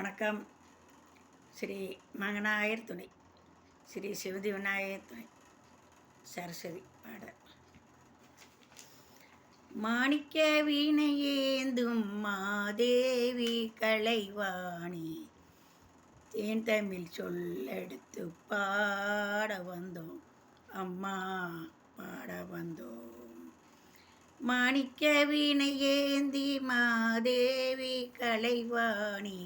வணக்கம். ஸ்ரீ மகனாயர் துணை, ஸ்ரீ சிவதி விநாயகர் துணை, சரஸ்வதி பாட. மாணிக்க வீணையேந்தும் மாதேவி கலைவாணி, தேன் தமிழ் சொல்லெடுத்து பாட வந்தோம் அம்மா, பாட வந்தோம். மாணிக்க வீணையேந்தி மாதேவி கலைவாணி,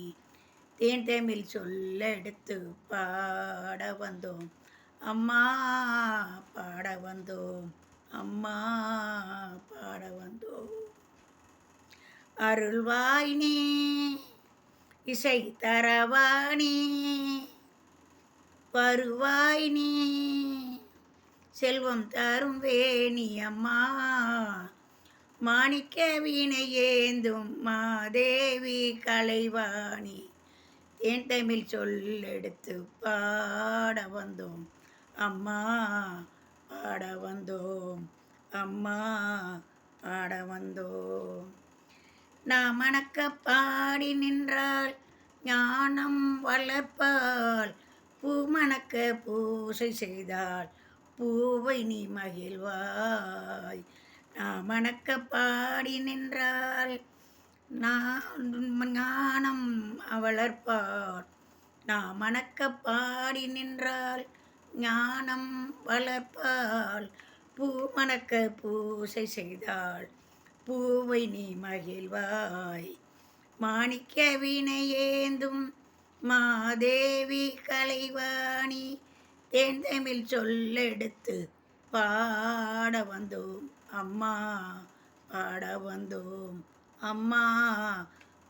தேன் தமிழ் சொல்லெடுத்து பாட வந்தோம் அம்மா, பாட வந்தோம் அம்மா, பாட வந்தோம். அருள்வாய் நீ இசை தரவாணி, வருவாய் நீ செல்வம் தரும் வேணி அம்மா. மாணிக்க வீணையேந்தும் மாதேவி கலைவாணி, தேன் தமிழ் சொல்லெடுத்து பாட வந்தோம் அம்மா, பாட வந்தோம் அம்மா, பாட வந்தோம். நாம் மணக்க பாடி நின்றாள் ஞானம் வளர்ப்பாள், பூ மணக்க பூசை செய்தாள் பூவை நீ மகிழ்வாய். நாம் மணக்க பாடி நின்றாள் ஞானம் வளர்ப்பாள், நாம் மணக்க பாடி நின்றாள் ஞானம் வளர்ப்பாள், பூ மணக்க பூசை செய்தாள் பூவை நீ மகிழ்வாய். மாணிக்க வீணையேந்தும் மாதேவி கலைவாணி, தேன் தமிழ் சொல்லெடுத்து பாட வந்தோம் அம்மா, பாட வந்தோம் அம்மா,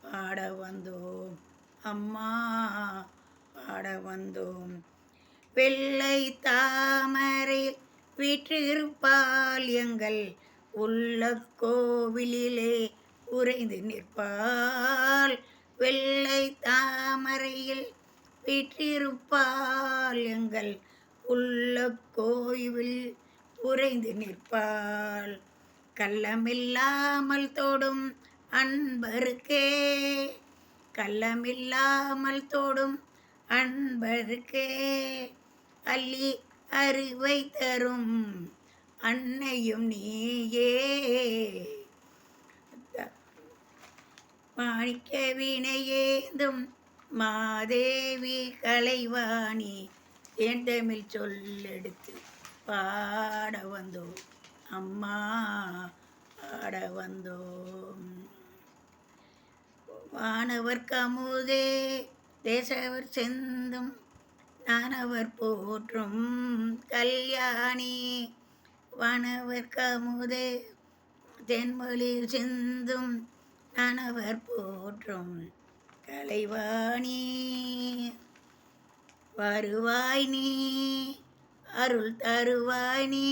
பாட வந்தோம் அம்மா, பாட வந்தோம். வெள்ளை தாமரை வீற்றிருப்பாள் எங்கள் உள்ள கோவிலிலே உறைந்து நிற்பாள், வெள்ளை தாமரையில் வீற்றிருப்பாள் எங்கள் உள்ள கோவில் உறைந்து நிற்பாள். கள்ளமில்லாமல் தொடும் அன்பருக்கே, கள்ளமில்லாமல் தொடும் அன்பருக்கே அள்ளி அறிவை தரும் அன்னையும் நீயே. மாணிக்க வீணையேந்தும் மாதேவி கலைவாணி, தேன் தமிழ் சொல்லெடுத்து பாட வந்தோம் அம்மா, பாட வந்தோம். வானவர் கமுதே தேசவர் செந்தும் நானவர் போற்றும் கல்யாணி, வானவர் கமுதே தென்மொழி சிந்தும் நானவர் போற்றும் கலைவாணி. வருவாய் நீ அருள் தருவாய் நீ,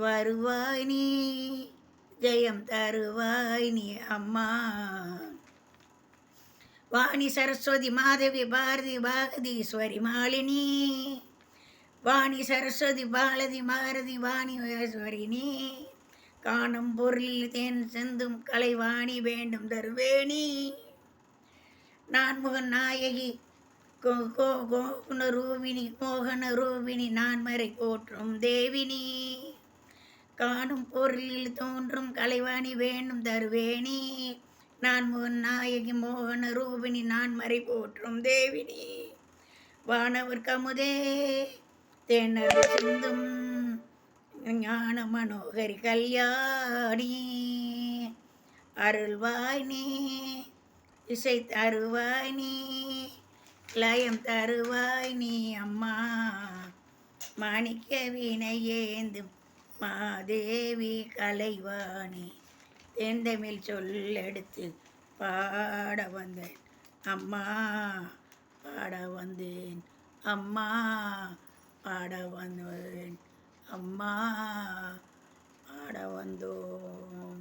வருவாய் நீ ஜெயம் தருவாய் நீ அம்மா. வாணி சரஸ்வதி மாதவி பாரதி பாகதீஸ்வரி மாலினி, வாணி சரஸ்வதி பாரதி பாரதி வாணிஸ்வரி நீ, காணும் பொருளில் தேன் செந்தும் கலைவாணி வேண்டும் தருவேணி. நான்முகன் நாயகி ரூபினி மோகன ரூபினி, நான்மறை போற்றும் தேவினி, காணும் பொருளில் தோன்றும் கலைவாணி வேண்டும் தருவேணி. நான்முகன் நாயகி மோகன ரூபினி, நான்மறை போற்றும் தேவினி, வானவர் கமுதே தேனர் சிந்தும் ஞான மனோகரி கல்யாணி. அருள்வாய் நீ இசை தருவாய் நீ, லயம் தருவாய் நீ அம்மா. மாணிக்க வீணையேந்தும் மாதேவி கலைவாணி, தேன் தமிழ் சொல்லெடுத்து பாட வந்தேன் அம்மா, பாட வந்தேன் அம்மா, பாட வந்தேன் அம்மா, பாட வந்தோம்.